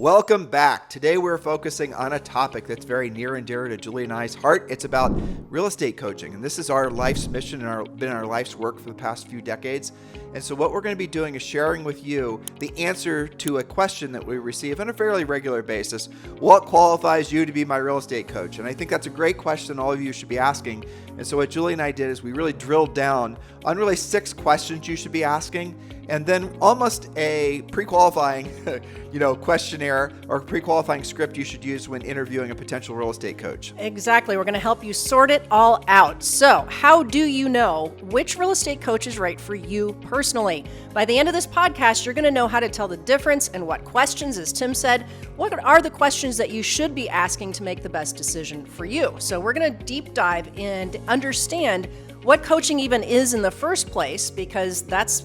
Welcome back. Today we're focusing on a topic that's very near and dear to Julie and I's heart. It's about real estate coaching, and this is our life's mission and been our life's work for the past few decades. And so what we're going to be doing is sharing with you the answer to a question that we receive on a fairly regular basis. What qualifies you to be my real estate coach? And I think that's a great question all of you should be asking. And so what Julie and I did is we really drilled down on really 6 questions you should be asking, and then almost a pre-qualifying questionnaire or pre-qualifying script you should use when interviewing a potential real estate coach. Exactly. We're going to help you sort it all out. So, how do you know which real estate coach is right for you personally? By the end of this podcast, you're going to know how to tell the difference and what questions, as Tim said, what are the questions that you should be asking to make the best decision for you. So, we're going to deep dive and understand what coaching even is in the first place, because that's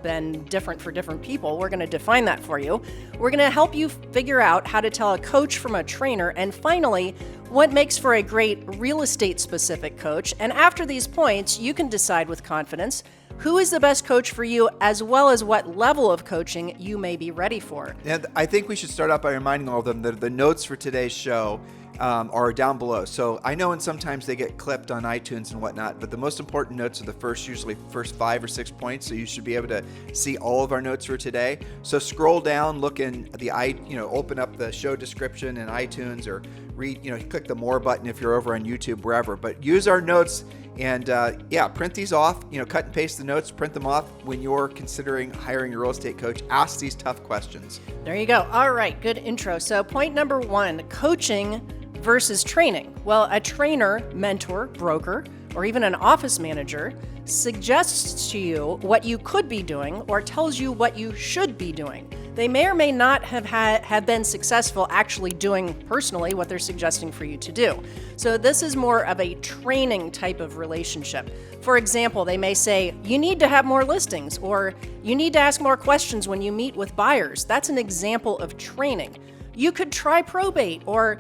been different for different people. We're going to define that for you. We're going to help you figure out how to tell a coach from a trainer, and finally, what makes for a great real estate specific coach. And after these points, you can decide with confidence who is the best coach for you, as well as what level of coaching you may be ready for. And I think we should start out by reminding all of them that the notes for today's show are down below. So I know, and sometimes they get clipped on iTunes and whatnot, but the most important notes are usually first 5 or 6 points. So you should be able to see all of our notes for today. So scroll down, look in the open up the show description in iTunes, or read, click the more button if you're over on YouTube, wherever. But use our notes and print these off. Cut and paste the notes, print them off when you're considering hiring a real estate coach. Ask these tough questions. There you go. All right, good intro. So point number 1, coaching versus training. Well, a trainer, mentor, broker, or even an office manager suggests to you what you could be doing or tells you what you should be doing. They may or may not have been successful actually doing personally what they're suggesting for you to do. So this is more of a training type of relationship. For example, they may say, you need to have more listings, or you need to ask more questions when you meet with buyers. That's an example of training. You could try probate, or,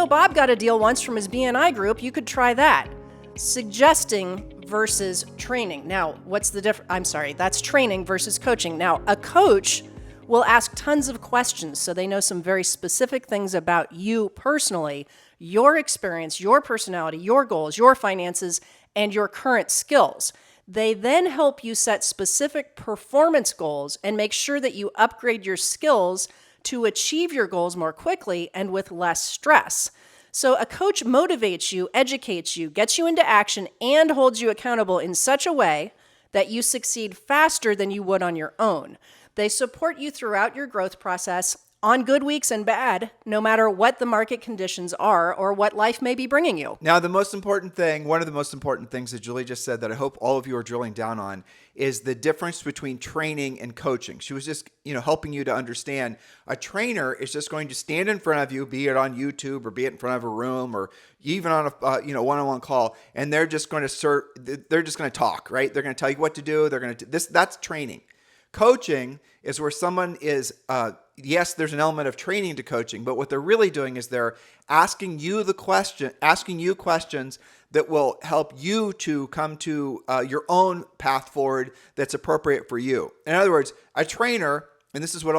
Bob got a deal once from his BNI group, you could try that. Suggesting versus training. Now, what's the difference? That's training versus coaching. Now, a coach will ask tons of questions, so they know some very specific things about you personally, your experience, your personality, your goals, your finances, and your current skills. They then help you set specific performance goals and make sure that you upgrade your skills to achieve your goals more quickly and with less stress. So a coach motivates you, educates you, gets you into action, and holds you accountable in such a way that you succeed faster than you would on your own. They support you throughout your growth process, on good weeks and bad, no matter what the market conditions are or what life may be bringing you. Now, one of the most important things that Julie just said that I hope all of you are drilling down on is the difference between training and coaching. She was just, helping you to understand a trainer is just going to stand in front of you, be it on YouTube or be it in front of a room or even on a one-on-one call, and they're just going to talk, right? They're going to tell you what to do. That's training. Coaching is where someone is, yes, there's an element of training to coaching, but what they're really doing is they're asking you questions that will help you to come to your own path forward that's appropriate for you. In other words, a trainer, and this is what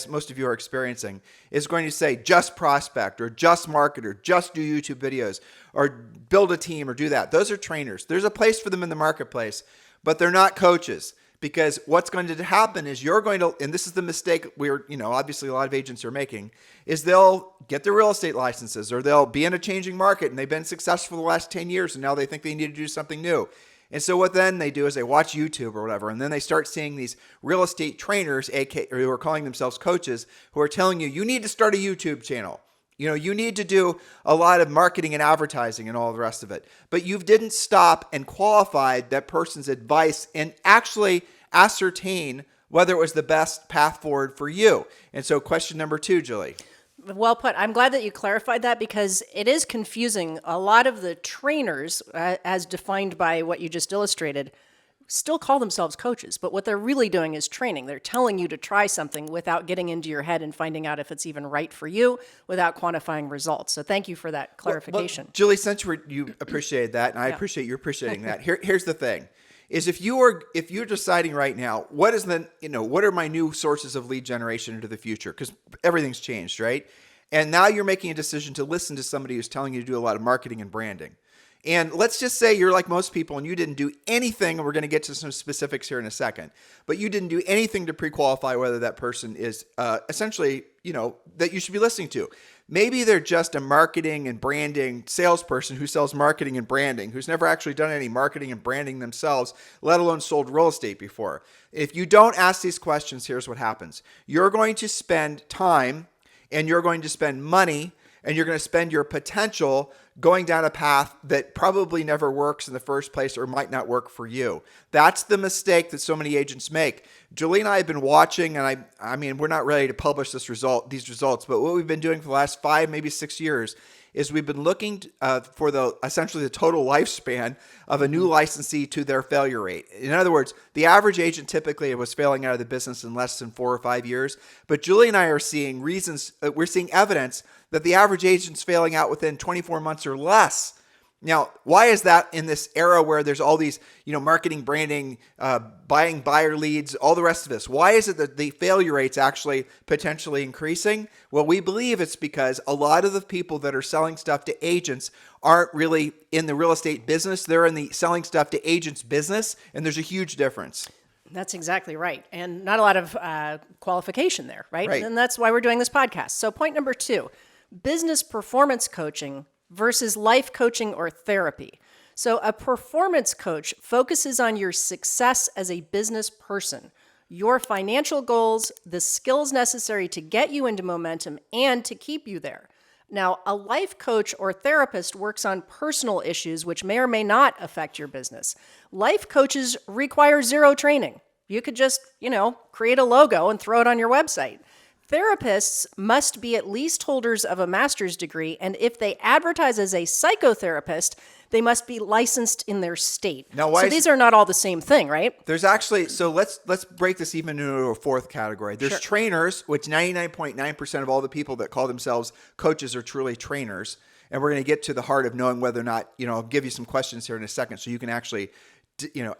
most of you are experiencing, is going to say just prospect or just market or just do YouTube videos or build a team or do that. Those are trainers. There's a place for them in the marketplace, but they're not coaches. Because what's going to happen is you're going to, and this is the mistake obviously a lot of agents are making, is they'll get their real estate licenses or they'll be in a changing market and they've been successful the last 10 years and now they think they need to do something new. And so what then they do is they watch YouTube or whatever, and then they start seeing these real estate trainers, who are calling themselves coaches, who are telling you need to start a YouTube channel. You need to do a lot of marketing and advertising and all the rest of it. But you didn't stop and qualify that person's advice and actually ascertain whether it was the best path forward for you. And so question number 2, Julie. Well put. I'm glad that you clarified that, because it is confusing. A lot of the trainers, as defined by what you just illustrated, still call themselves coaches, but what they're really doing is training. They're telling you to try something without getting into your head and finding out if it's even right for you, without quantifying results. So thank you for that clarification. Well, Julie, since you appreciated that, and I appreciate you appreciating that, here's the thing. is if you're deciding right now, what are my new sources of lead generation into the future? Because everything's changed, right? And now you're making a decision to listen to somebody who's telling you to do a lot of marketing and branding. And let's just say you're like most people and you didn't do anything, and we're going to get to some specifics here in a second, but you didn't do anything to pre-qualify whether that person is essentially, that you should be listening to. Maybe they're just a marketing and branding salesperson who sells marketing and branding, who's never actually done any marketing and branding themselves, let alone sold real estate before. If you don't ask these questions, here's what happens. You're going to spend time and you're going to spend money and you're going to spend your potential going down a path that probably never works in the first place or might not work for you. That's the mistake that so many agents make. Julie and I have been watching, and I mean, we're not ready to publish these results, but what we've been doing for the last 5, maybe 6 years is we've been looking for essentially the total lifespan of a new licensee to their failure rate. In other words, the average agent typically was failing out of the business in less than 4 or 5 years. But Julie and I are seeing we're seeing evidence that the average agent's failing out within 24 months or less. Now, why is that in this era where there's all these, marketing, branding, buying buyer leads, all the rest of this? Why is it that the failure rate's actually potentially increasing? Well, we believe it's because a lot of the people that are selling stuff to agents aren't really in the real estate business. They're in the selling stuff to agents business, and there's a huge difference. That's exactly right. And not a lot of qualification there, right? Right. And that's why we're doing this podcast. So point number 2, business performance coaching versus life coaching or therapy. So a performance coach focuses on your success as a business person, your financial goals, the skills necessary to get you into momentum and to keep you there. Now, a life coach or therapist works on personal issues which may or may not affect your business. Life coaches require zero training. You could just, create a logo and throw it on your website. Therapists must be at least holders of a master's degree, and if they advertise as a psychotherapist, they must be licensed in their state. Now, these are not all the same thing, right? There's actually, so let's break this even into a fourth category. There's trainers, which 99.9% of all the people that call themselves coaches are truly trainers. And we're going to get to the heart of knowing whether or not, I'll give you some questions here in a second so you can actually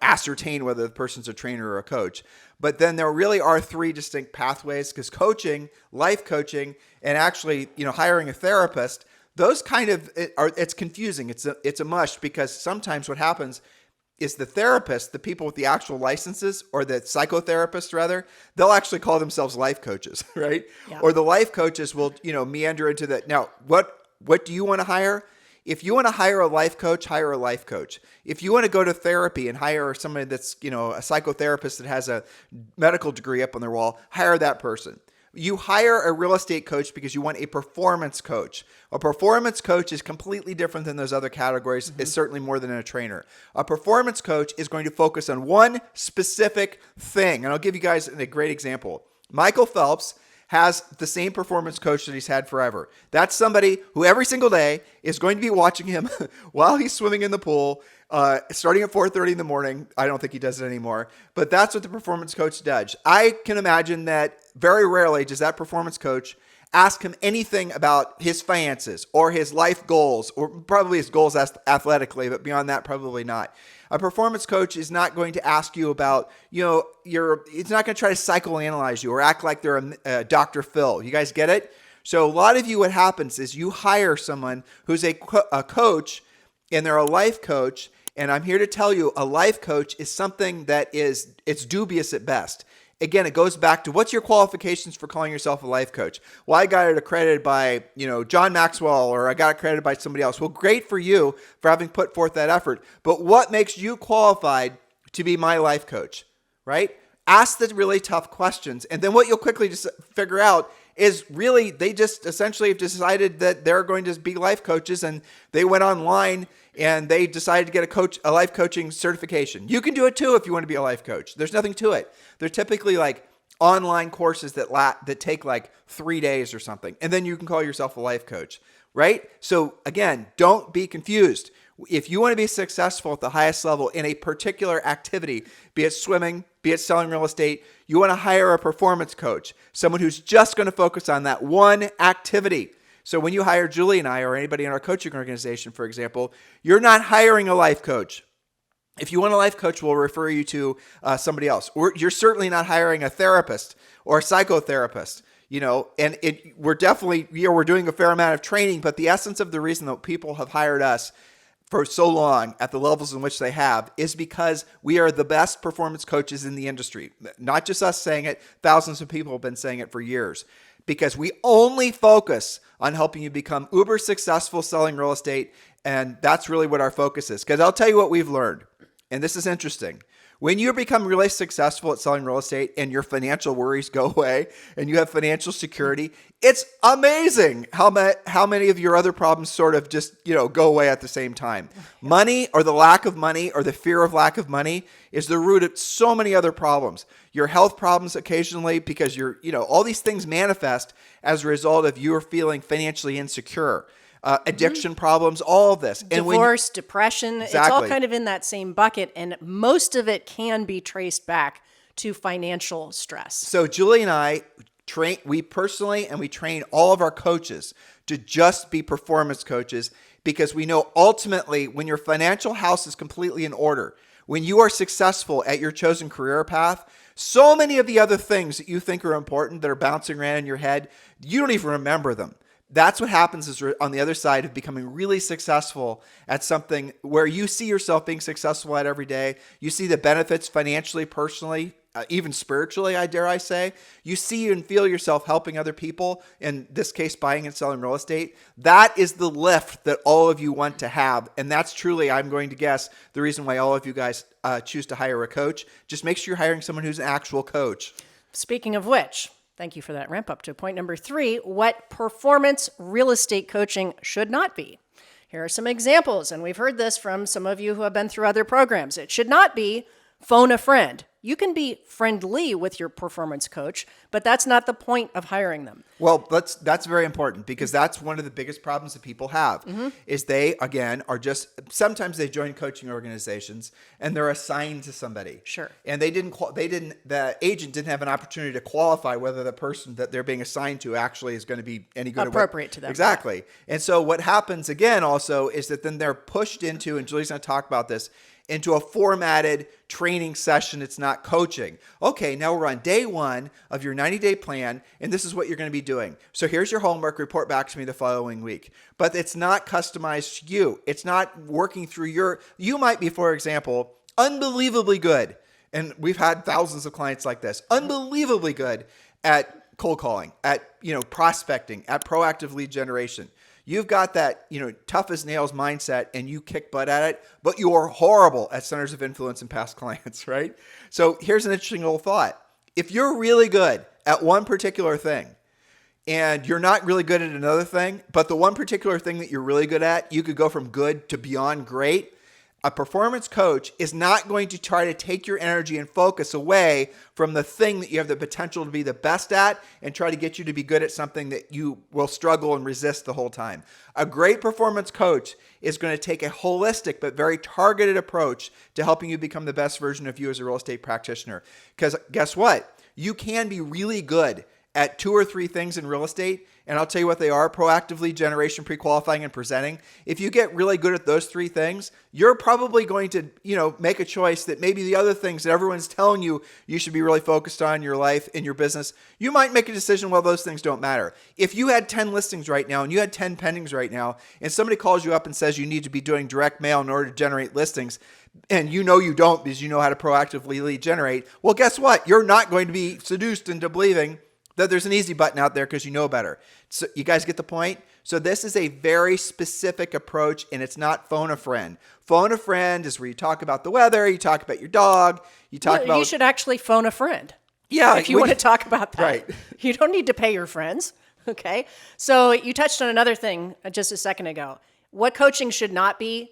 ascertain whether the person's a trainer or a coach. But then there really are 3 distinct pathways, because coaching, life coaching, and actually, hiring a therapist, those kind of it's confusing. It's a mush, because sometimes what happens is the therapist, the people with the actual licenses, or the psychotherapists rather, they'll actually call themselves life coaches, right? Yeah. Or the life coaches will, meander into that. Now, what do you want to hire? If you want to hire a life coach, hire a life coach. If you want to go to therapy and hire somebody that's, a psychotherapist that has a medical degree up on their wall, hire that person. You hire a real estate coach because you want a performance coach. A performance coach is completely different than those other categories. It's certainly more than a trainer. A performance coach is going to focus on one specific thing. And I'll give you guys a great example. Michael Phelps has the same performance coach that he's had forever. That's somebody who every single day is going to be watching him while he's swimming in the pool, starting at 4:30 in the morning. I don't think he does it anymore, but that's what the performance coach does. I can imagine that very rarely does that performance coach ask him anything about his finances or his life goals, or probably his goals athletically, but beyond that, probably not. A performance coach is not going to ask you about, it's not going to try to psychoanalyze you or act like they're a Dr. Phil. You guys get it? So a lot of you, what happens is you hire someone who's a coach, and they're a life coach. And I'm here to tell you, a life coach is something that it's dubious at best. Again, it goes back to, what's your qualifications for calling yourself a life coach? Well, I got it accredited by, John Maxwell, or I got it accredited by somebody else. Well, great for you for having put forth that effort. But what makes you qualified to be my life coach, right? Ask the really tough questions. And then what you'll quickly just figure out is really they just essentially have decided that they're going to be life coaches, and they went online and they decided to get a life coaching certification. You can do it too if you want to be a life coach. There's nothing to it. They're typically like online courses that take like 3 days or something, and then you can call yourself a life coach, right? So again, don't be confused. If you want to be successful at the highest level in a particular activity, be it swimming, be it selling real estate, you want to hire a performance coach, someone who's just going to focus on that one activity. So when you hire Julie and I, or anybody in our coaching organization, for example, you're not hiring a life coach. If you want a life coach, we'll refer you to somebody else. You're certainly not hiring a therapist or a psychotherapist, and we're definitely, we're doing a fair amount of training, but the essence of the reason that people have hired us for so long at the levels in which they have is because we are the best performance coaches in the industry. Not just us saying it, thousands of people have been saying it for years, because we only focus on helping you become uber successful selling real estate. And that's really what our focus is. Because I'll tell you what we've learned, and this is interesting. When you become really successful at selling real estate and your financial worries go away and you have financial security, it's amazing how many of your other problems sort of just, go away at the same time. Money, or the lack of money, or the fear of lack of money, is the root of so many other problems. Your health problems occasionally, because all these things manifest as a result of you feeling financially insecure. Addiction problems, all of this. Divorce, depression, It's all kind of in that same bucket. And most of it can be traced back to financial stress. So Julie and I we train all of our coaches to just be performance coaches, because we know ultimately when your financial house is completely in order, when you are successful at your chosen career path, so many of the other things that you think are important that are bouncing around in your head, you don't even remember them. That's what happens is on the other side of becoming really successful at something where you see yourself being successful at every day. You see the benefits financially, personally, even spiritually, I dare I say. You see and feel yourself helping other people, in this case, buying and selling real estate. That is the lift that all of you want to have. And that's truly, I'm going to guess, the reason why all of you guys choose to hire a coach. Just make sure you're hiring someone who's an actual coach. Speaking of which, thank you for that ramp up to point number 3, what performance real estate coaching should not be. Here are some examples, and we've heard this from some of you who have been through other programs. It should not be phone a friend. You can be friendly with your performance coach, but that's not the point of hiring them. Well, that's very important, because that's one of the biggest problems that people have is they, again, are just, sometimes they join coaching organizations and they're assigned to somebody. Sure. And the agent didn't have an opportunity to qualify whether the person that they're being assigned to actually is going to be any good appropriate to them. Exactly. And so what happens again also is that then they're pushed into, and Julie's going to talk about this, into a formatted training session. It's not coaching. Okay, now we're on day 1 of your 90-day plan, and this is what you're going to be doing. So here's your homework. Report back to me the following week. But it's not customized to you. It's not working through you might be, for example, unbelievably good, and we've had thousands of clients like this, unbelievably good at cold calling, at prospecting, at proactive lead generation. You've got that, tough as nails mindset, and you kick butt at it, but you are horrible at centers of influence and past clients, right? So here's an interesting little thought. If you're really good at one particular thing and you're not really good at another thing, but the one particular thing that you're really good at, you could go from good to beyond great. A performance coach is not going to try to take your energy and focus away from the thing that you have the potential to be the best at and try to get you to be good at something that you will struggle and resist the whole time. A great performance coach is going to take a holistic but very targeted approach to helping you become the best version of you as a real estate practitioner. Because guess what? You can be really good at 2 or 3 things in real estate, and I'll tell you what they are: proactive lead generation, pre-qualifying, and presenting. If you get really good at those 3 things, you're probably going to, make a choice that maybe the other things that everyone's telling you should be really focused on in your life, in your business, you might make a decision, well, those things don't matter. If you had 10 listings right now and you had 10 pendings right now, and somebody calls you up and says you need to be doing direct mail in order to generate listings, and you don't because you know how to proactively lead generate, well, guess what? You're not going to be seduced into believing that there's an easy button out there because you know better. So you guys get the point? So this is a very specific approach, and it's not phone a friend. Phone a friend is where you talk about the weather, you talk about your dog, you should actually phone a friend. Yeah. If you want to talk about that. Right. You don't need to pay your friends. Okay. So you touched on another thing just a second ago. What coaching should not be,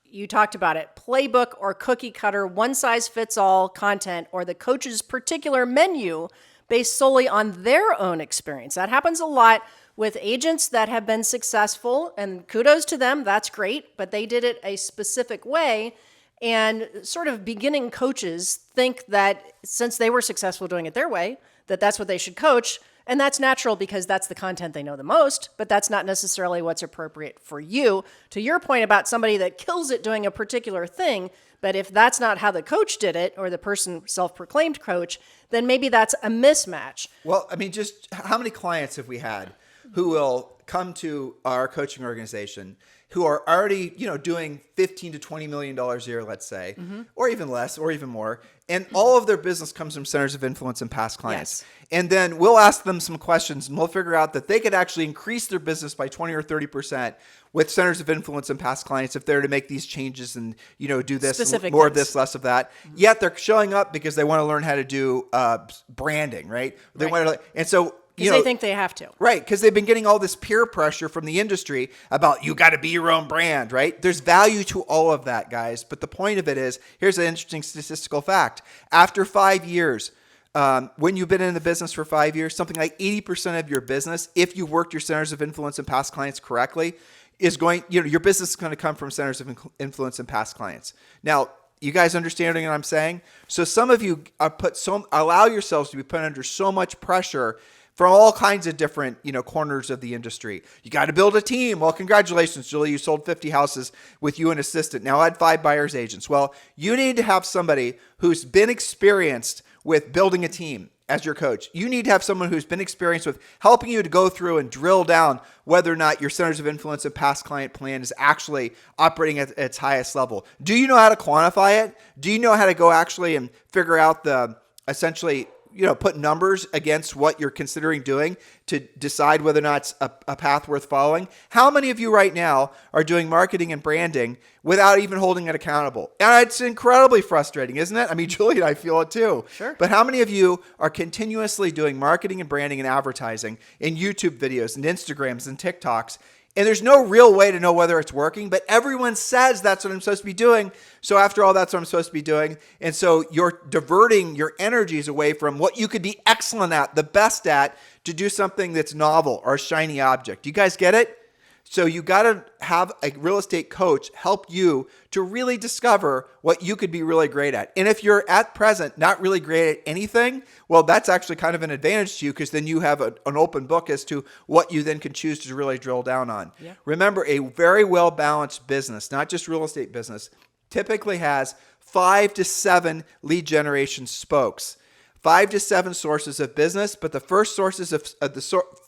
you talked about it, playbook or cookie cutter, one size fits all content, or the coach's particular menu based solely on their own experience. That happens a lot with agents that have been successful, and kudos to them, that's great, but they did it a specific way. And sort of beginning coaches think that since they were successful doing it their way, that's what they should coach. And that's natural because that's the content they know the most, but that's not necessarily what's appropriate for you. To your point about somebody that kills it doing a particular thing, But if that's not how the coach did it, or the person self-proclaimed coach, then maybe that's a mismatch. Well, I mean, just how many clients have we had who will come to our coaching organization who are already, doing $15 to $20 million a year, let's say, or even less, or even more. And all of their business comes from centers of influence and past clients. Yes. And then we'll ask them some questions and we'll figure out that they could actually increase their business by 20 or 30% with centers of influence and past clients if they're to make these changes and, do this, specific more things. of this, less of that. Yet they're showing up because they want to learn how to do branding, right? They want to, and so, because they think they have to. Right, because they've been getting all this peer pressure from the industry about you got to be your own brand, right? There's value to all of that, guys. But the point of it is, here's an interesting statistical fact. After 5 years, when you've been in the business for 5 years, something like 80% of your business, if you worked your centers of influence and past clients correctly, is going, your business is going to come from centers of influence and past clients. Now, you guys understanding what I'm saying? So some of you are allow yourselves to be put under so much pressure from all kinds of different, corners of the industry. You got to build a team. Well, congratulations, Julie. You sold 50 houses with you an assistant. Now add 5 buyer's agents. Well, you need to have somebody who's been experienced with building a team as your coach. You need to have someone who's been experienced with helping you to go through and drill down whether or not your centers of influence and past client plan is actually operating at its highest level. Do you know how to quantify it? Do you know how to go actually and figure out essentially put numbers against what you're considering doing to decide whether or not it's a path worth following? How many of you right now are doing marketing and branding without even holding it accountable? And it's incredibly frustrating, isn't it? I mean, Julie and I feel it too. Sure. But how many of you are continuously doing marketing and branding and advertising in YouTube videos and Instagrams and TikToks? And there's no real way to know whether it's working, but everyone says that's what I'm supposed to be doing. So after all, that's what I'm supposed to be doing. And so you're diverting your energies away from what you could be excellent at, the best at, to do something that's novel or a shiny object. You guys get it? So you got to have a real estate coach help you to really discover what you could be really great at. And if you're at present not really great at anything, well, that's actually kind of an advantage to you because then you have an open book as to what you then can choose to really drill down on. Yeah. Remember, a very well-balanced business, not just real estate business, typically has 5 to 7 lead generation spokes. 5 to 7 sources of business, but the first sources of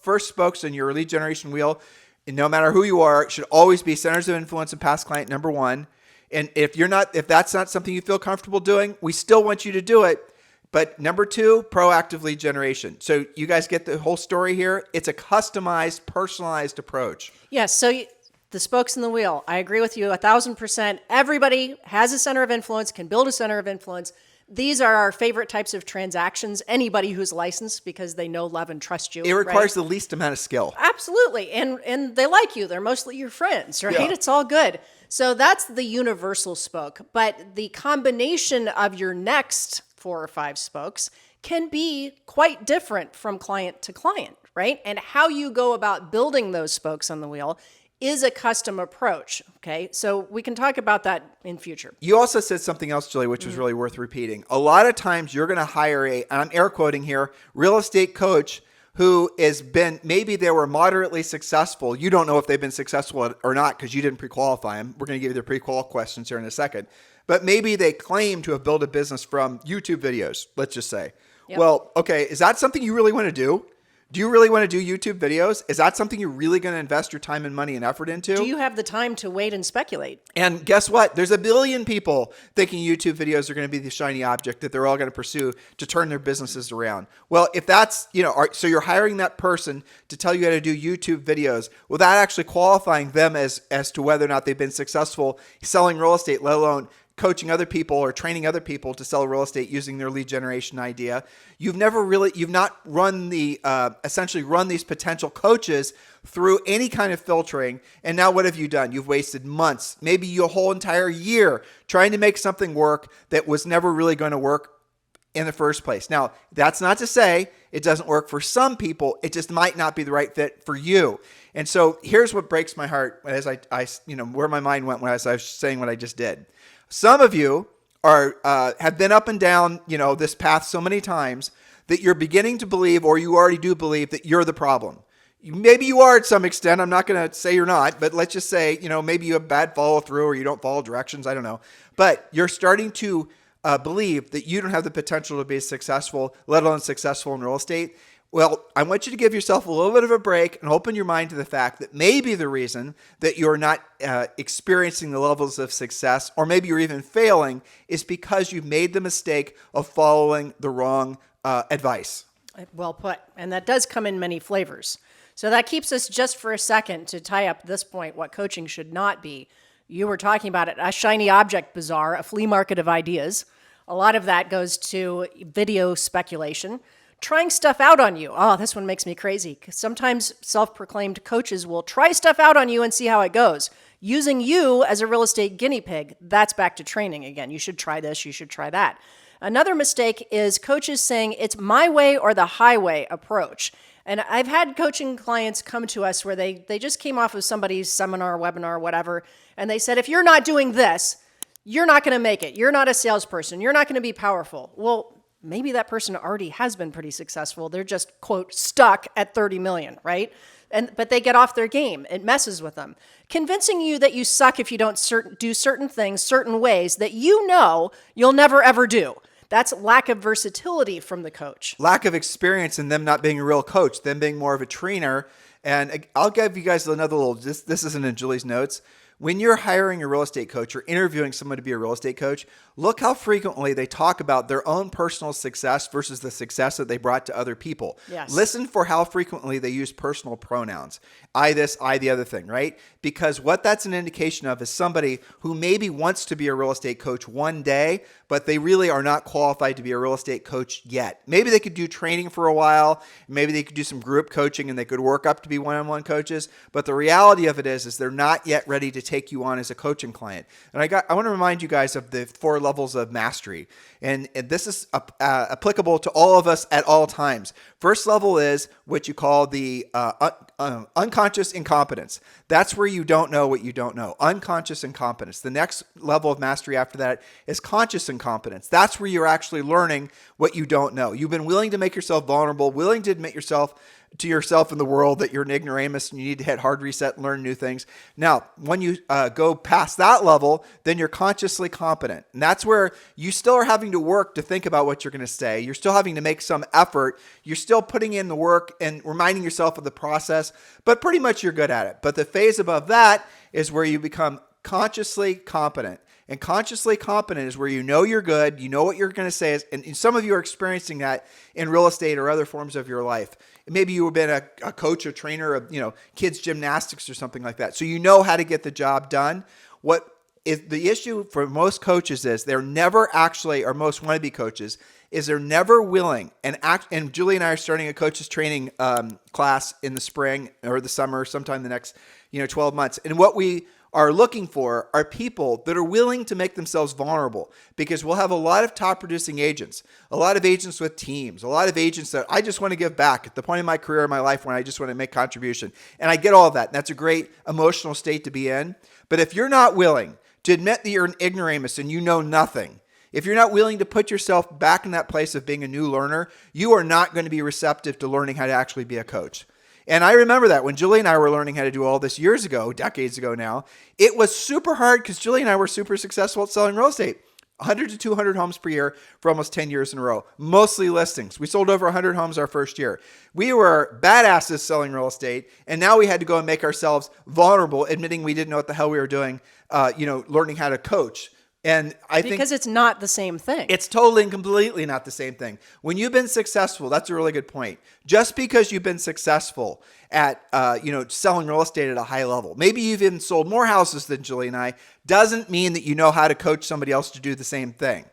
first spokes in your lead generation wheel, and no matter who you are, it should always be centers of influence and past client number 1. And if that's not something you feel comfortable doing, we still want you to do it. But number 2, proactive lead generation. So you guys get the whole story here. It's a customized, personalized approach. Yes. So the spokes in the wheel. I agree with you 1,000%. Everybody has a center of influence, can build a center of influence. These are our favorite types of transactions. Anybody who's licensed because they know, love, and trust you. It requires the least amount of skill. Absolutely. And they like you. They're mostly your friends, right? Yeah. It's all good. So that's the universal spoke. But the combination of your next 4 or 5 spokes can be quite different from client to client, right? And how you go about building those spokes on the wheel is a custom approach, okay? So we can talk about that in future. You also said something else, Julie, which was really worth repeating. A lot of times you're going to hire and I'm air quoting here, real estate coach who has been, maybe they were moderately successful. You don't know if they've been successful or not because you didn't pre-qualify them. We're going to give you their pre-qual questions here in a second. But maybe they claim to have built a business from YouTube videos, let's just say. Yep. Well, okay, is that something you really want to do? Do you really want to do YouTube videos? Is that something you're really going to invest your time and money and effort into? Do you have the time to wait and speculate? And guess what? There's a billion people thinking YouTube videos are going to be the shiny object that they're all going to pursue to turn their businesses around. Well, if that's, so you're hiring that person to tell you how to do YouTube videos without actually qualifying them as to whether or not they've been successful selling real estate, let alone coaching other people or training other people to sell real estate using their lead generation idea. You've not run essentially run these potential coaches through any kind of filtering. And now what have you done? You've wasted months, maybe your whole entire year trying to make something work that was never really going to work in the first place. Now, that's not to say it doesn't work for some people. It just might not be the right fit for you. And so here's what breaks my heart as I where my mind went when I was saying what I just did. Some of you have been up and down, this path so many times that you're beginning to believe, or you already do believe, that you're the problem. Maybe you are at some extent. I'm not going to say you're not, but let's just say, maybe you have bad follow through or you don't follow directions. I don't know. But you're starting to believe that you don't have the potential to be successful, let alone successful in real estate. Well, I want you to give yourself a little bit of a break and open your mind to the fact that maybe the reason that you're not experiencing the levels of success, or maybe you're even failing, is because you've made the mistake of following the wrong advice. Well put. And that does come in many flavors. So that keeps us just for a second to tie up this point, what coaching should not be. You were talking about it, a shiny object bazaar, a flea market of ideas. A lot of that goes to video speculation, trying stuff out on you. Oh, this one makes me crazy. Sometimes self-proclaimed coaches will try stuff out on you and see how it goes, using you as a real estate guinea pig. That's back to training again. You should try this, you should try that. Another mistake is coaches saying it's my way or the highway approach. And I've had coaching clients come to us where they just came off of somebody's seminar, webinar, whatever, and they said, if you're not doing this, you're not going to make it. You're not a salesperson. You're not going to be powerful. Well, maybe that person already has been pretty successful. They're just, quote, stuck at 30 million, right? But they get off their game. It messes with them. Convincing you that you suck if you don't do certain things, certain ways that you know you'll never, ever do. That's lack of versatility from the coach. Lack of experience in them not being a real coach, them being more of a trainer. And I'll give you guys another little, this isn't in Julie's notes. When you're hiring a real estate coach or interviewing someone to be a real estate coach, look how frequently they talk about their own personal success versus the success that they brought to other people. Yes. Listen for how frequently they use personal pronouns. I this, I the other thing, right? Because what that's an indication of is somebody who maybe wants to be a real estate coach one day, but they really are not qualified to be a real estate coach yet. Maybe they could do training for a while. Maybe they could do some group coaching and they could work up to be one-on-one coaches. But the reality of it is they're not yet ready to take you on as a coaching client. And I want to remind you guys of the 4 levels of mastery. And this is applicable to all of us at all times. First level is what you call the unconscious incompetence. That's where you don't know what you don't know. Unconscious incompetence. The next level of mastery after that is conscious incompetence. That's where you're actually learning what you don't know. You've been willing to make yourself vulnerable, willing to admit to yourself in the world that you're an ignoramus and you need to hit hard reset and learn new things. Now, when you go past that level, then you're consciously competent. And that's where you still are having to work to think about what you're going to say. You're still having to make some effort. You're still putting in the work and reminding yourself of the process, but pretty much you're good at it. But the phase above that is where you become consciously competent. And consciously competent is where you know you're good, you know what you're going to say, and some of you are experiencing that in real estate or other forms of your life. Maybe you've been a coach or trainer of kids gymnastics or something like that. So you know how to get the job done. What is the issue for most coaches is they're never actually, or most wannabe coaches, is they're never willing. And Julie and I are starting a coaches training class in the spring or the summer, sometime the next 12 months. And what we are looking for are people that are willing to make themselves vulnerable, because we'll have a lot of top producing agents, a lot of agents with teams, a lot of agents that I just want to give back at the point in my career in my life when I just want to make contribution. And I get all of that. And that's a great emotional state to be in. But if you're not willing to admit that you're an ignoramus and you know nothing, if you're not willing to put yourself back in that place of being a new learner, you are not going to be receptive to learning how to actually be a coach. And I remember that when Julie and I were learning how to do all this years ago, decades ago now, it was super hard because Julie and I were super successful at selling real estate. 100 to 200 homes per year for almost 10 years in a row, mostly listings. We sold over 100 homes our first year. We were badasses selling real estate, and now we had to go and make ourselves vulnerable, admitting we didn't know what the hell we were doing, learning how to coach. And I think because it's not the same thing. It's totally and completely not the same thing. When you've been successful, that's a really good point. Just because you've been successful at selling real estate at a high level, maybe you've even sold more houses than Julie and I, doesn't mean that you know how to coach somebody else to do the same thing.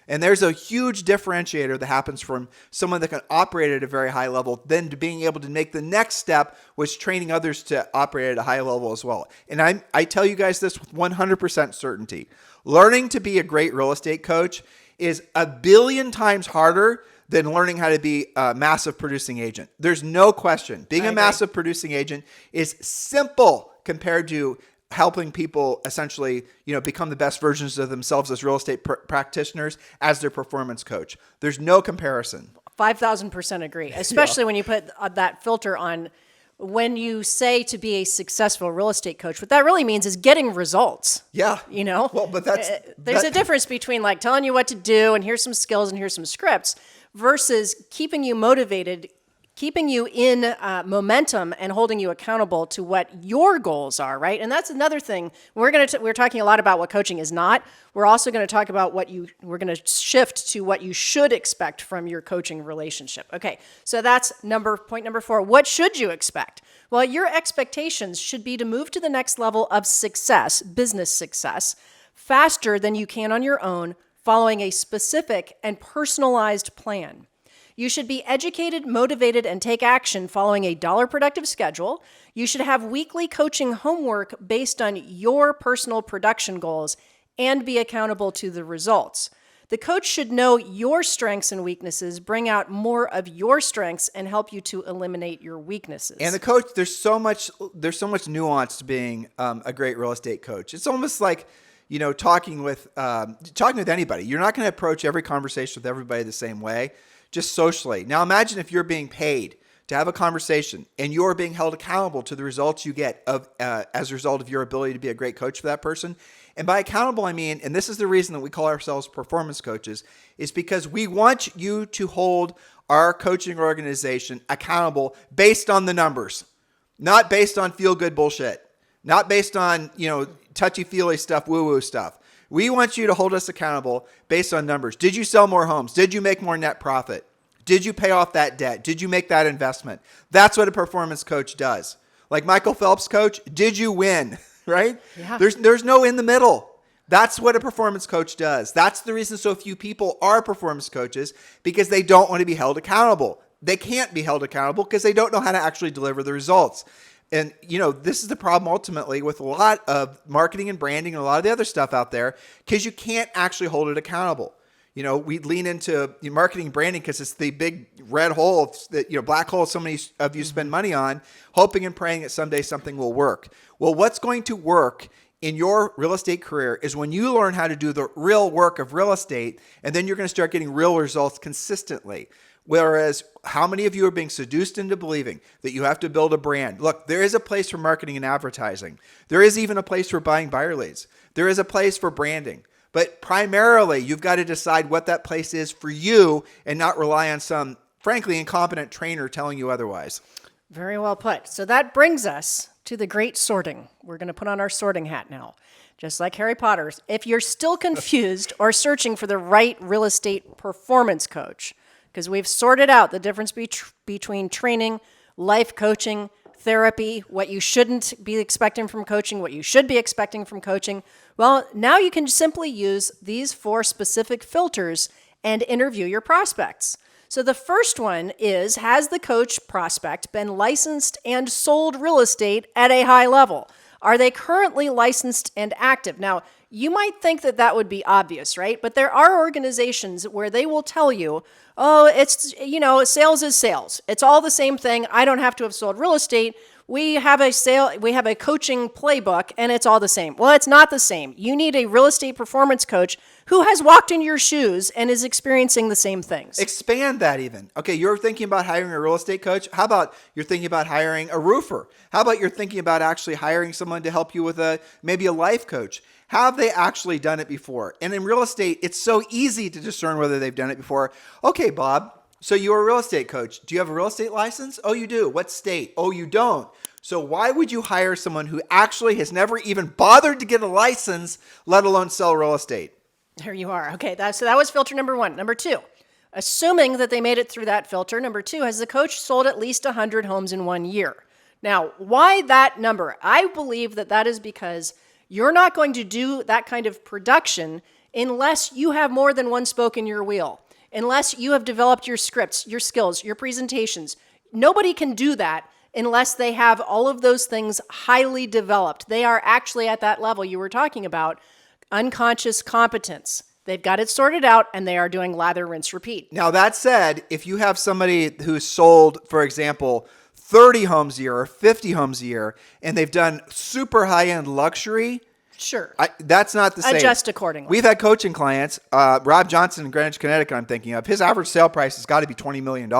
And there's a huge differentiator that happens from someone that can operate at a very high level then to being able to make the next step, which training others to operate at a high level as well. And I tell you guys this with 100% certainty. Learning to be a great real estate coach is 1 billion times harder than learning how to be a massive producing agent. There's no question. Being a massive producing agent is simple compared to helping people essentially, become the best versions of themselves as real estate practitioners as their performance coach. There's no comparison. 5,000% agree, especially when you put that filter on when you say to be a successful real estate coach, what that really means is getting results. Yeah. You know? Well, but there's a difference between like telling you what to do and here's some skills and here's some scripts versus keeping you motivated, keeping you in momentum and holding you accountable to what your goals are, right? And that's another thing. We're talking a lot about what coaching is not. We're also going to talk about we're going to shift to what you should expect from your coaching relationship. Okay, so that's point number 4. What should you expect? Well, your expectations should be to move to the next level of success, business success, faster than you can on your own, following a specific and personalized plan. You should be educated, motivated, and take action following a dollar productive schedule. You should have weekly coaching homework based on your personal production goals and be accountable to the results. The coach should know your strengths and weaknesses, bring out more of your strengths, and help you to eliminate your weaknesses. And the coach, there's so much nuance to being a great real estate coach. It's almost like, talking with anybody. You're not going to approach every conversation with everybody the same way, just socially. Now imagine if you're being paid to have a conversation and you're being held accountable to the results you get as a result of your ability to be a great coach for that person. And by accountable, I mean, and this is the reason that we call ourselves performance coaches, is because we want you to hold our coaching organization accountable based on the numbers, not based on feel-good bullshit, not based on, touchy-feely stuff, woo-woo stuff. We want you to hold us accountable based on numbers. Did you sell more homes? Did you make more net profit? Did you pay off that debt? Did you make that investment? That's what a performance coach does. Like Michael Phelps' coach, did you win? Right? Yeah. There's no in the middle. That's what a performance coach does. That's the reason so few people are performance coaches, because they don't want to be held accountable. They can't be held accountable because they don't know how to actually deliver the results. And, this is the problem ultimately with a lot of marketing and branding and a lot of the other stuff out there, because you can't actually hold it accountable. We lean into marketing and branding because it's the big red hole that, black hole so many of you spend money on, hoping and praying that someday something will work. Well, what's going to work in your real estate career is when you learn how to do the real work of real estate, and then you're going to start getting real results consistently. Whereas how many of you are being seduced into believing that you have to build a brand? Look, there is a place for marketing and advertising. There is even a place for buying buyer leads. There is a place for branding. But primarily, you've got to decide what that place is for you and not rely on some, frankly, incompetent trainer telling you otherwise. Very well put. So that brings us to the great sorting. We're going to put on our sorting hat now. Just like Harry Potter's. If you're still confused or searching for the right real estate performance coach, because we've sorted out the difference between training, life coaching, therapy, what you shouldn't be expecting from coaching, what you should be expecting from coaching. Well, now you can simply use these 4 specific filters and interview your prospects. So the first one is, has the coach prospect been licensed and sold real estate at a high level? Are they currently licensed and active? Now, you might think that that would be obvious, right? But there are organizations where they will tell you, oh, it's, sales is sales. It's all the same thing. I don't have to have sold real estate. We have a coaching playbook and it's all the same. Well, it's not the same. You need a real estate performance coach who has walked in your shoes and is experiencing the same things. Expand that even. Okay, you're thinking about hiring a real estate coach. How about you're thinking about hiring a roofer? How about you're thinking about actually hiring someone to help you with maybe a life coach? Have they actually done it before? And in real estate, it's so easy to discern whether they've done it before. Okay, Bob, so you're a real estate coach. Do you have a real estate license? Oh, you do. What state? Oh, you don't. So why would you hire someone who actually has never even bothered to get a license, let alone sell real estate? There you are. Okay, so that was filter number 1. Number 2, assuming that they made it through that filter. Number 2, has the coach sold at least 100 homes in 1 year? Now, why that number? I believe that is because you're not going to do that kind of production unless you have more than one spoke in your wheel, unless you have developed your scripts, your skills, your presentations. Nobody can do that unless they have all of those things highly developed. They are actually at that level you were talking about, unconscious competence. They've got it sorted out and they are doing lather, rinse, repeat. Now, that said, if you have somebody who's sold, for example, 30 homes a year or 50 homes a year, and they've done super high-end luxury, sure, that's not the same. Adjust accordingly. We've had coaching clients, Rob Johnson in Greenwich, Connecticut, I'm thinking of. His average sale price has got to be $20 million.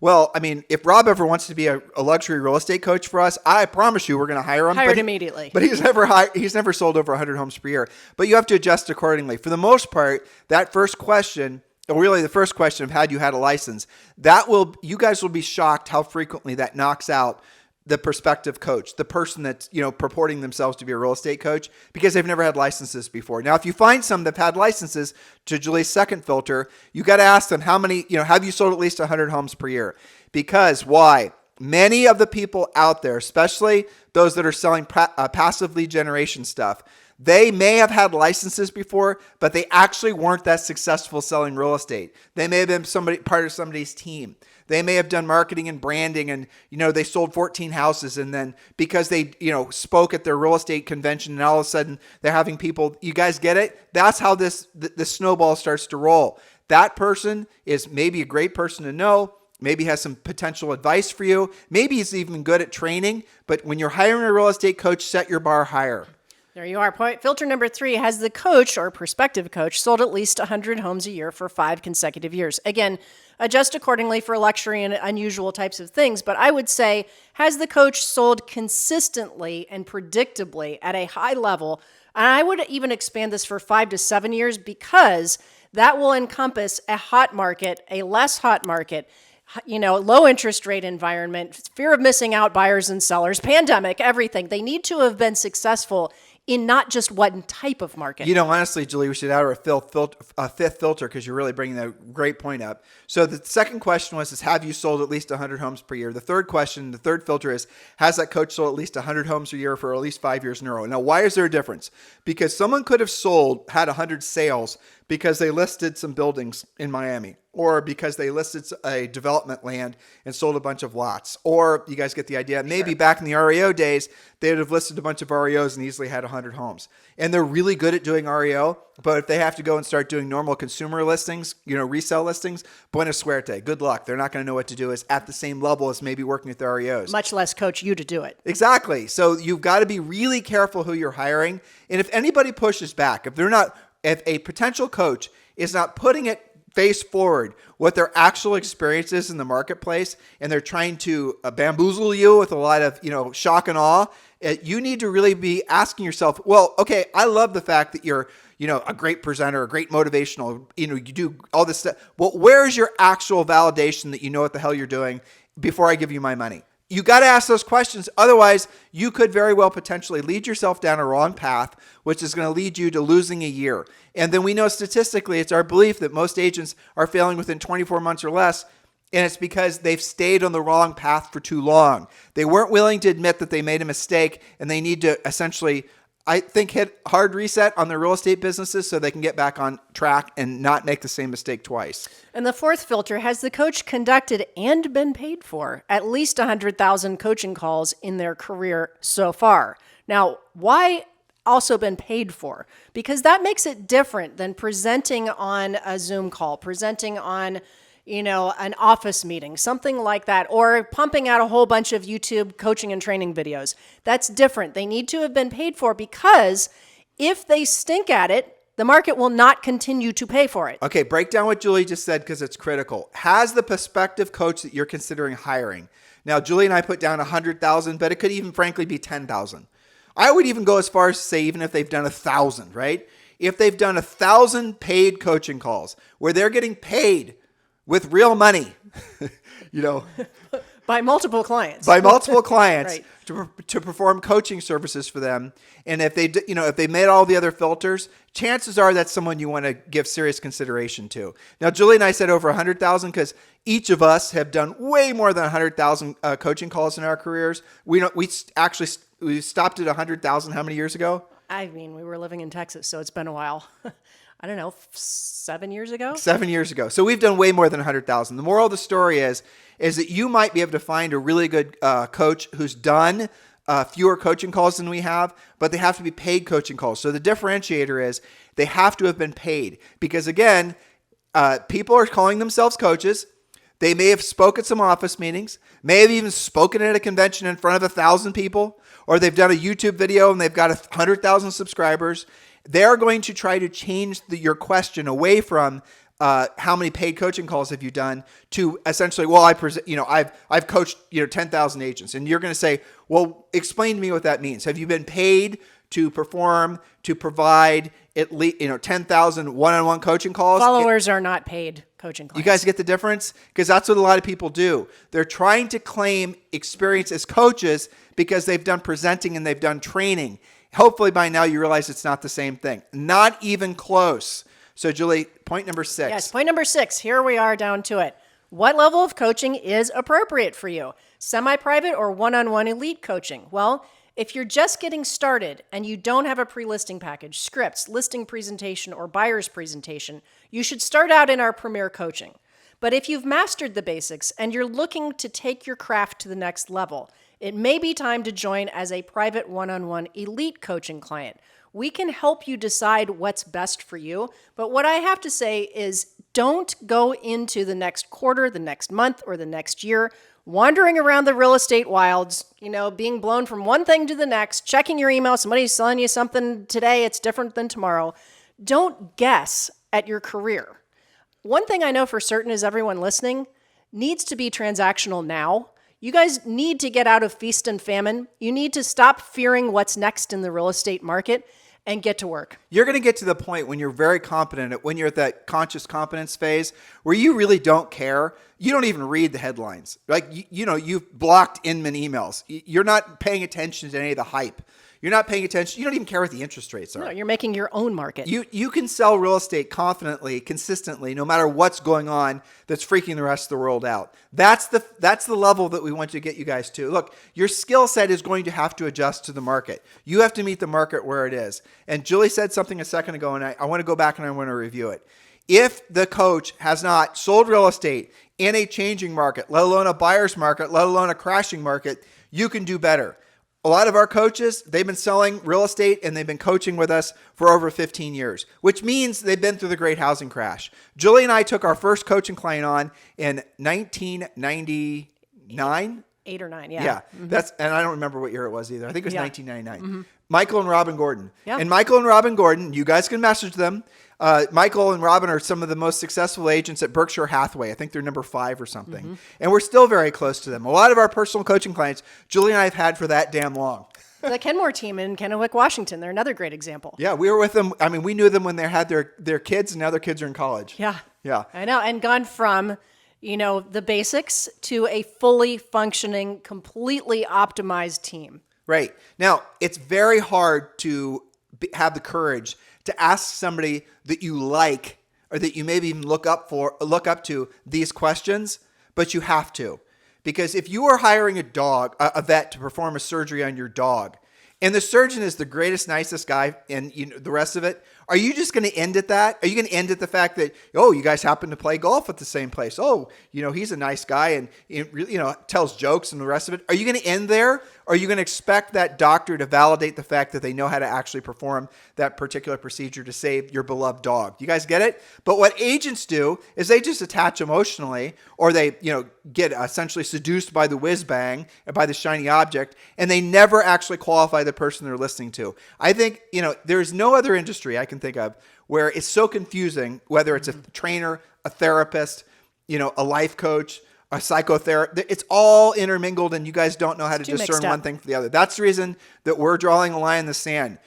Well, I mean, if Rob ever wants to be a luxury real estate coach for us, I promise you we're going to hire him. Hired immediately. But he's never sold over 100 homes per year. But you have to adjust accordingly. For the most part, that first question, or really the first question of had you had a license, you guys will be shocked how frequently that knocks out the prospective coach, the person that's, purporting themselves to be a real estate coach, because they've never had licenses before. Now, if you find some that have had licenses, to Julie's second filter, you got to ask them how many, have you sold at least 100 homes per year? Because why? Many of the people out there, especially those that are selling passive lead generation stuff, they may have had licenses before, but they actually weren't that successful selling real estate. They may have been part of somebody's team. They may have done marketing and branding and, they sold 14 houses. And then because they, spoke at their real estate convention and all of a sudden they're having people, you guys get it? That's how the snowball starts to roll. That person is maybe a great person to know. Maybe has some potential advice for you. Maybe he's even good at training. But when you're hiring a real estate coach, set your bar higher. There you are. Filter number 3, has the coach or prospective coach sold at least 100 homes a year for 5 consecutive years? Again, adjust accordingly for luxury and unusual types of things. But I would say, has the coach sold consistently and predictably at a high level? And I would even expand this for 5 to 7 years, because that will encompass a hot market, a less hot market, low interest rate environment, fear of missing out buyers and sellers, pandemic, everything. They need to have been successful in not just one type of market. Honestly, Julie, we should add our fifth filter, because you're really bringing a great point up. So the second question was, have you sold at least 100 homes per year? The third filter is, has that coach sold at least 100 homes a year for at least 5 years in a row? Now, why is there a difference? Because someone could have had 100 sales because they listed some buildings in Miami, or because they listed a development land and sold a bunch of lots. Or you guys get the idea. Maybe back in the REO days, they would have listed a bunch of REOs and easily had 100 homes. And they're really good at doing REO, but if they have to go and start doing normal consumer listings, resale listings, buena suerte, good luck. They're not going to know what to do at the same level as maybe working with the REOs. Much less coach you to do it. Exactly. So you've got to be really careful who you're hiring. And if anybody pushes back, if a potential coach is not putting it face forward what their actual experience is in the marketplace, and they're trying to bamboozle you with a lot of, shock and awe, you need to really be asking yourself, well, okay, I love the fact that you're, a great presenter, a great motivational, you do all this stuff. Well, where's your actual validation that you know what the hell you're doing before I give you my money? You got to ask those questions. Otherwise, you could very well potentially lead yourself down a wrong path, which is going to lead you to losing a year. And then we know statistically, it's our belief that most agents are failing within 24 months or less. And it's because they've stayed on the wrong path for too long. They weren't willing to admit that they made a mistake, and they need to essentially, I think, hit hard reset on their real estate businesses so they can get back on track and not make the same mistake twice. And the fourth filter, has the coach conducted and been paid for at least 100,000 coaching calls in their career so far? Now, why also been paid for? Because that makes it different than presenting on a Zoom call, presenting on an office meeting, something like that, or pumping out a whole bunch of YouTube coaching and training videos. That's different. They need to have been paid for, because if they stink at it, the market will not continue to pay for it. Okay, break down what Julie just said, because it's critical. Has the prospective coach that you're considering hiring. Now, Julie and I put down 100,000, but it could even frankly be 10,000. I would even go as far as to say, even if they've done 1,000, right? If they've done 1,000 paid coaching calls where they're getting paid with real money, by multiple clients, right, to perform coaching services for them. And if they made all the other filters, chances are that's someone you want to give serious consideration to. Now, Julie and I said over 100,000 because each of us have done way more than 100,000 coaching calls in our careers. We stopped at 100,000 how many years ago? I mean, we were living in Texas, so it's been a while. I don't know, 7 years ago? 7 years ago. So we've done way more than 100,000. The moral of the story is that you might be able to find a really good coach who's done fewer coaching calls than we have, but they have to be paid coaching calls. So the differentiator is they have to have been paid, because again, people are calling themselves coaches. They may have spoken at some office meetings, may have even spoken at a convention in front of 1,000 people, or they've done a YouTube video and they've got 100,000 subscribers. They're going to try to change your question away from how many paid coaching calls have you done, to essentially, well, I've coached 10,000 agents, and you're going to say, well, explain to me what that means. Have you been paid to perform, to provide at least 10,000 one-on-one coaching calls? Followers are not paid coaching clients. You guys get the difference? Because that's what a lot of people do. They're trying to claim experience as coaches because they've done presenting and they've done training. Hopefully by now you realize it's not the same thing. Not even close. So Julie, point number 6. Yes, point number 6. Here we are down to it. What level of coaching is appropriate for you? Semi-private or one-on-one elite coaching? Well, if you're just getting started and you don't have a pre-listing package, scripts, listing presentation, or buyer's presentation, you should start out in our Premier Coaching. But if you've mastered the basics and you're looking to take your craft to the next level, it may be time to join as a private one-on-one elite coaching client. We can help you decide what's best for you, but what I have to say is don't go into the next quarter, the next month, or the next year wandering around the real estate wilds, being blown from one thing to the next, checking your email, somebody's selling you something today, it's different than tomorrow. Don't guess at your career. One thing I know for certain is everyone listening needs to be transactional now. You guys need to get out of feast and famine. You need to stop fearing what's next in the real estate market and get to work. You're going to get to the point when you're very competent, when you're at that conscious competence phase where you really don't care. You don't even read the headlines. Like, you've blocked Inman emails. You're not paying attention to any of the hype. You're not paying attention. You don't even care what the interest rates are. No, you're making your own market. You can sell real estate confidently, consistently, no matter what's going on that's freaking the rest of the world out. That's the level that we want to get you guys to. Look, your skill set is going to have to adjust to the market. You have to meet the market where it is. And Julie said something a second ago, and I want to go back and I want to review it. If the coach has not sold real estate in a changing market, let alone a buyer's market, let alone a crashing market, you can do better. A lot of our coaches, they've been selling real estate and they've been coaching with us for over 15 years, which means they've been through the great housing crash. Julie and I took our first coaching client on in 1999. 8 or 9, yeah. Yeah, and I don't remember what year it was either. I think it was 1999. Mm-hmm. Michael and Robin Gordon. Yeah. And Michael and Robin Gordon, you guys can message them. Michael and Robin are some of the most successful agents at Berkshire Hathaway. I think they're number 5 or something. Mm-hmm. And we're still very close to them. A lot of our personal coaching clients, Julie and I have had for that damn long. The Kenmore team in Kennewick, Washington, they're another great example. Yeah, we were with them. I mean, we knew them when they had their kids, and now their kids are in college. Yeah. Yeah. I know. And gone from, the basics to a fully functioning, completely optimized team. Right. Now, it's very hard to have the courage to ask somebody that you like or that you maybe even look up to these questions, but you have to. Because if you are hiring a vet to perform a surgery on your dog, and the surgeon is the greatest, nicest guy, and the rest of it, are you just going to end at that? Are you going to end at the fact that, you guys happen to play golf at the same place? He's a nice guy and, tells jokes and the rest of it. Are you going to end there? Or are you going to expect that doctor to validate the fact that they know how to actually perform that particular procedure to save your beloved dog? You guys get it? But what agents do is they just attach emotionally, or they, get essentially seduced by the whiz bang and by the shiny object, and they never actually qualify the person they're listening to. I think, there's no other industry I can think of where it's so confusing, whether it's a trainer, a therapist, a life coach, a psychotherapist. It's all intermingled, and you guys don't know how to discern one thing from the other. That's the reason that we're drawing a line in the sand.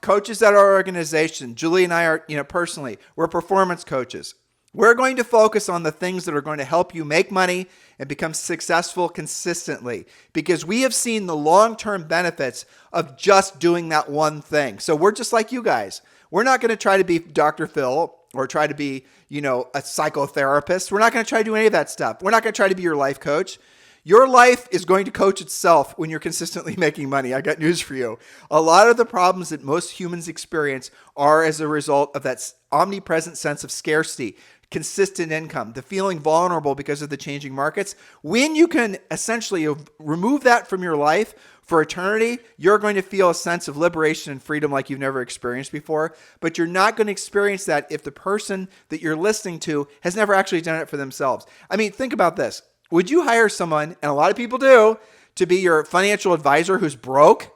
Coaches at our organization, Julie and I are, personally, we're performance coaches. We're going to focus on the things that are going to help you make money and become successful consistently, because we have seen the long-term benefits of just doing that one thing. So we're just like you guys. We're not going to try to be Dr. Phil or try to be, a psychotherapist. We're not going to try to do any of that stuff. We're not going to try to be your life coach. Your life is going to coach itself when you're consistently making money. I got news for you. A lot of the problems that most humans experience are as a result of that omnipresent sense of scarcity, consistent income, the feeling vulnerable because of the changing markets. When you can essentially remove that from your life for eternity, you're going to feel a sense of liberation and freedom like you've never experienced before. But you're not going to experience that if the person that you're listening to has never actually done it for themselves. I mean, think about this. Would you hire someone, and a lot of people do, to be your financial advisor who's broke?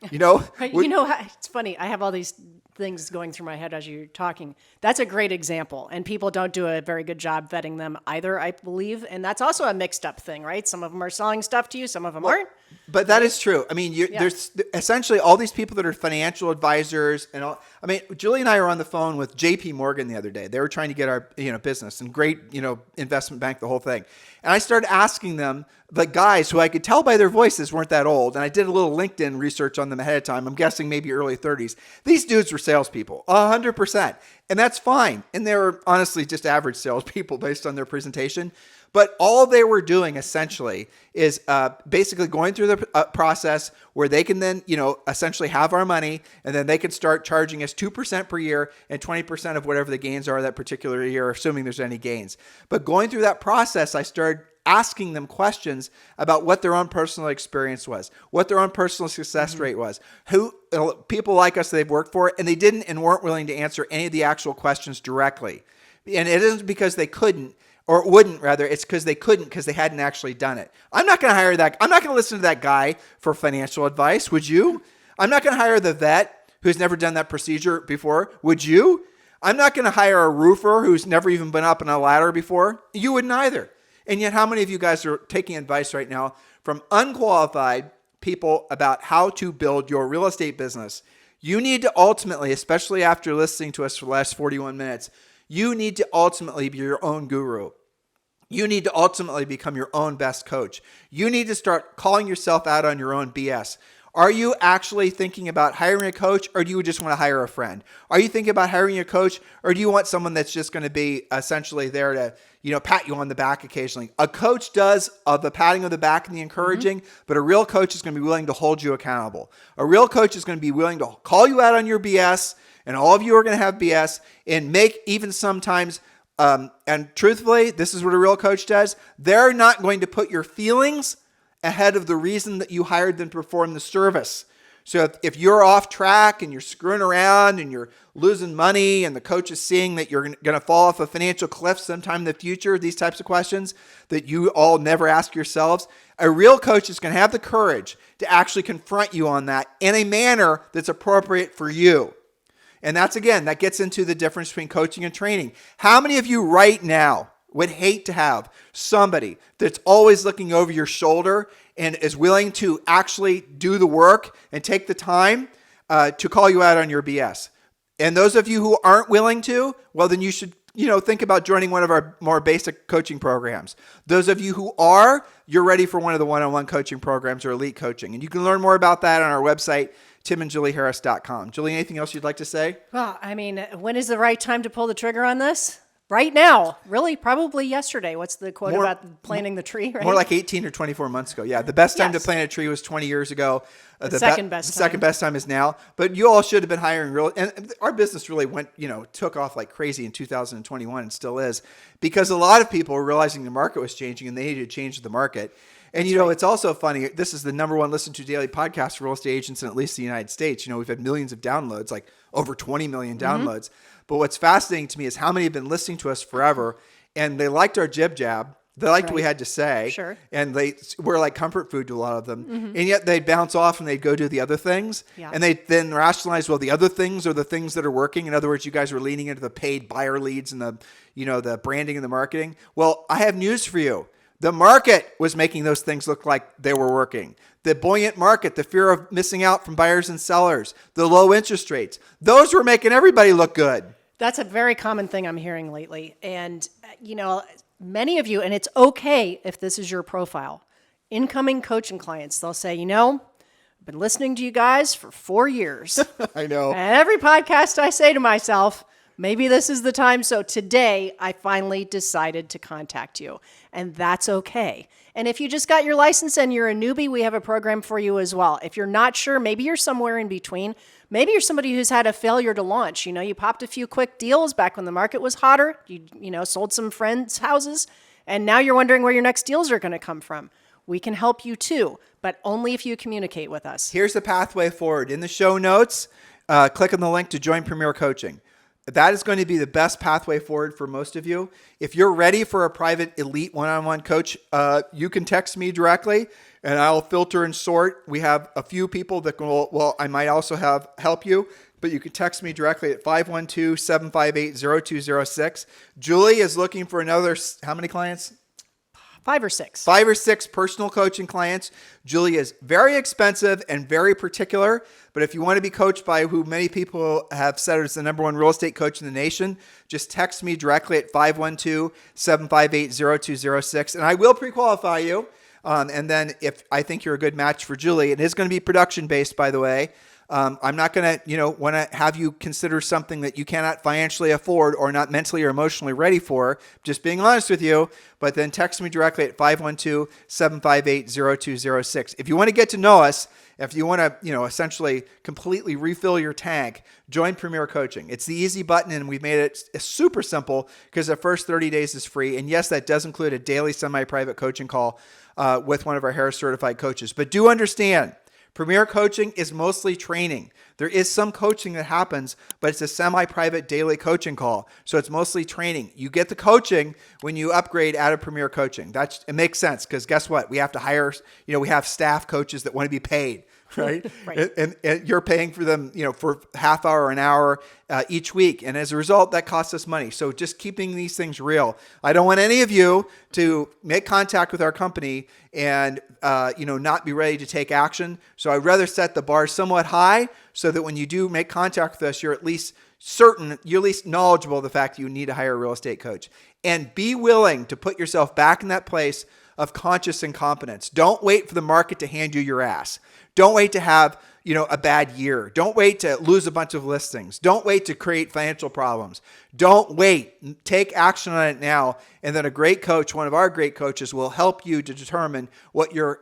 It's funny. I have all these things going through my head as you're talking. That's a great example. And people don't do a very good job vetting them either, I believe. And that's also a mixed up thing, right? Some of them are selling stuff to you, some of them aren't. But that is true. I mean, there's essentially all these people that are financial advisors and all. I mean, Julie and I were on the phone with JP Morgan the other day. They were trying to get our, business and great, investment bank, the whole thing. And I started asking them, the guys who I could tell by their voices weren't that old. And I did a little LinkedIn research on them ahead of time. I'm guessing maybe early 30s. These dudes were salespeople, 100%. And that's fine. And they were honestly just average salespeople based on their presentation. But all they were doing essentially is basically going through the process where they can then, essentially have our money, and then they can start charging us 2% per year and 20% of whatever the gains are that particular year, assuming there's any gains. But going through that process, I started asking them questions about what their own personal experience was, what their own personal success rate was, who people like us they've worked for, and they didn't and weren't willing to answer any of the actual questions directly. And it isn't because they couldn't, or wouldn't rather, it's because they couldn't because they hadn't actually done it. I'm not going to hire that. I'm not going to listen to that guy for financial advice. Would you? I'm not going to hire the vet who's never done that procedure before. Would you? I'm not going to hire a roofer who's never even been up on a ladder before. You wouldn't either. And yet how many of you guys are taking advice right now from unqualified people about how to build your real estate business? You need to ultimately, especially after listening to us for the last 41 minutes, you need to ultimately be your own guru. You need to ultimately become your own best coach. You need to start calling yourself out on your own BS. Are you actually thinking about hiring a coach, or do you just want to hire a friend? Are you thinking about hiring a coach, or do you want someone that's just going to be essentially there to, pat you on the back occasionally? A coach does the patting of the back and the encouraging, but a real coach is going to be willing to hold you accountable. A real coach is going to be willing to call you out on your BS, and all of you are going to have BS, and make even sometimes, and truthfully, this is what a real coach does. They're not going to put your feelings ahead of the reason that you hired them to perform the service. So if you're off track and you're screwing around and you're losing money and the coach is seeing that you're going to fall off a financial cliff sometime in the future, these types of questions that you all never ask yourselves, a real coach is going to have the courage to actually confront you on that in a manner that's appropriate for you. And that gets into the difference between coaching and training. How many of you right now would hate to have somebody that's always looking over your shoulder and is willing to actually do the work and take the time to call you out on your BS? And those of you who aren't willing to, well, then you should, think about joining one of our more basic coaching programs. Those of you who are, you're ready for one of the one-on-one coaching programs or elite coaching. And you can learn more about that on our website, timandjulieharris.com. Julie, anything else you'd like to say? Well, I mean, when is the right time to pull the trigger on this? Right now. Really? Probably yesterday. What's the quote about planting the tree, right? More like 18 or 24 months ago. Yeah, the best time to plant a tree was 20 years ago. The second best time is now. But you all should have been hiring and our business really went, took off like crazy in 2021 and still is, because a lot of people were realizing the market was changing and they needed to change the market. And, it's also funny. This is the number one listened to daily podcast for real estate agents in at least the United States. We've had millions of downloads, like over 20 million downloads. But what's fascinating to me is how many have been listening to us forever, and they liked our jib jab. They liked what we had to say. Sure. And we're like comfort food to a lot of them. And yet they'd bounce off and they'd go do the other things. Yeah. And they then rationalize, well, the other things are the things that are working. In other words, you guys are leaning into the paid buyer leads and the branding and the marketing. Well, I have news for you. The market was making those things look like they were working. The buoyant market, the fear of missing out from buyers and sellers, the low interest rates, those were making everybody look good. That's a very common thing I'm hearing lately. And, many of you, and it's okay if this is your profile, incoming coaching clients, they'll say, I've been listening to you guys for 4 years. I know. And every podcast I say to myself, maybe this is the time. So today I finally decided to contact you, and that's okay. And if you just got your license and you're a newbie, we have a program for you as well. If you're not sure, maybe you're somewhere in between. Maybe you're somebody who's had a failure to launch. You popped a few quick deals back when the market was hotter. You sold some friends' houses, and now you're wondering where your next deals are going to come from. We can help you too, but only if you communicate with us. Here's the pathway forward. In the show notes, click on the link to join Premier Coaching. that is going to be the best pathway forward for most of you. If you're ready for a private elite one-on-one coach, you can text me directly and I'll filter and sort. We have a few people that I might also help you, but you can text me directly at 512-758-0206. Julie is looking for another, how many clients? 5 or 6. 5 or 6 personal coaching clients. Julie is very expensive and very particular, but if you want to be coached by who many people have said is the number one real estate coach in the nation, just text me directly at 512-758-0206, and I will pre-qualify you. And then if I think you're a good match for Julie, it is going to be production-based, by the way. I'm not going to, want to have you consider something that you cannot financially afford or not mentally or emotionally ready for. Just being honest with you, but then text me directly at 512-758-0206. If you want to get to know us, if you want to, essentially completely refill your tank, join Premier Coaching. It's the easy button, and we've made it super simple because the first 30 days is free. And yes, that does include a daily semi-private coaching call with one of our Harris certified coaches. But do understand, Premier Coaching is mostly training. There is some coaching that happens, but it's a semi-private daily coaching call. So it's mostly training. You get the coaching when you upgrade out of Premier Coaching. It makes sense because guess what? We have to hire, we have staff coaches that want to be paid, right? Right. And you're paying for them, for half hour or an hour each week. And as a result, that costs us money. So just keeping these things real. I don't want any of you to make contact with our company and, not be ready to take action. So I'd rather set the bar somewhat high so that when you do make contact with us, you're at least knowledgeable of the fact that you need to hire a real estate coach. And be willing to put yourself back in that place of conscious incompetence. Don't wait for the market to hand you your ass. Don't wait to have, a bad year. Don't wait to lose a bunch of listings. Don't wait to create financial problems. Don't wait. Take action on it now. And then a great coach, one of our great coaches, will help you to determine what your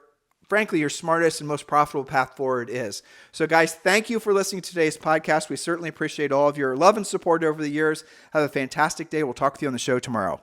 smartest and most profitable path forward is. So guys, thank you for listening to today's podcast. We certainly appreciate all of your love and support over the years. Have a fantastic day. We'll talk with you on the show tomorrow.